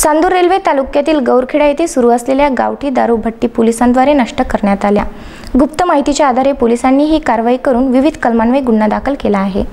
Chandur railway तालुक्यातील गौरखेडा येथे सुरू असलेल्या गावठी दारू भट्टी पोलिसांद्वारे नष्ट करण्यात आल्या। गुप्त माहितीच्या आधारे पोलिसांनी ही कारवाई करून विविध कलमांवर गुन्हा दाखल केला आहे।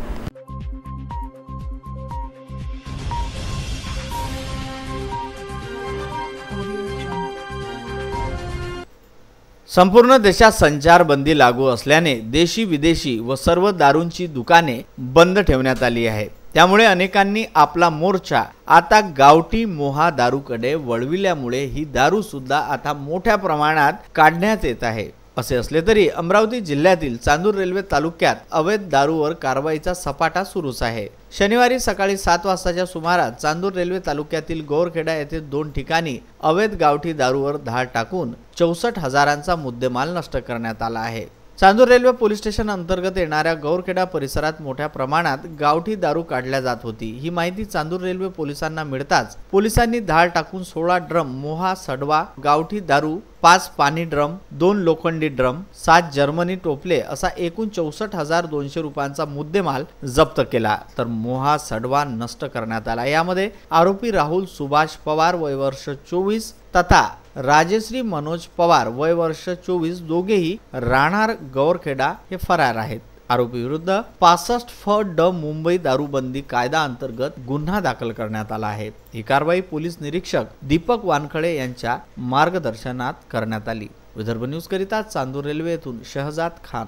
संपूर्ण देशात संचारबंदी लागू असल्याने देशी विदेशी व सर्व दारूंची दुकाने बंद ठेवण्यात आली आहे। त्यामुळे अनेकांनी आपला मोर्चा आता गावठी मोहा दारूकडे वळविल्यामुळे ही दारू सुद्धा आता मोठ्या प्रमाणात काढण्यात येत आहे। असे असले तरी अमरावती जिल्ह्यातील चांदूर रेल्वे तालुक्यात अवैध दारूवर कारवाईचा सपाटा सुरूच आहे। शनिवारी सकाळी 7 वाजताच्या सुमारास चांदूर रेल्वे तालुक्यातील गौरखेडा येथे 2 ठिकाणी अवैध गावठी दारूवर धाड टाकून 64 हजारांचा मुद्देमाल नष्ट करण्यात आला आहे। चांदूर रेल्वे पोलीस स्टेशन अंतर्गत येणाऱ्या गौरखेडा परिसरात मोठ्या प्रमाणात गावठी दारू काढल्या जात होती। ही माहिती चांदूर रेल्वे पोलिसांना मिळताच पोलिसांनी धाड टाकून 16 ड्रम मोहा सडवा गावठी दारू, 5 पाणी ड्रम, 2 लोखंडी ड्रम, 7 जर्मनी टोपले असा एकूण 64,200 रुपयांचा मुद्देमाल जप्त केला। तर मोहा सडवा नष्ट करण्यात आला। यामध्ये आरोपी राहुल सुभाष पवार वय वर्ष 24 तथा राजश्री मनोज पवार वय वर्ष 24 दोघेही राहणार गौरखेडा हे फरार आहेत। आरोपी विरुद्ध 65 फ ड मुंबई दारूबंदी कायदा अंतर्गत गुन्हा दाखल करण्यात आला आहे। ही कारवाई पोलीस निरीक्षक दीपक वानखडे यांच्या मार्गदर्शनात करण्यात आली। विदर्भ न्यूज करिता चांदूर रेल्वे येथून शहजाद खान।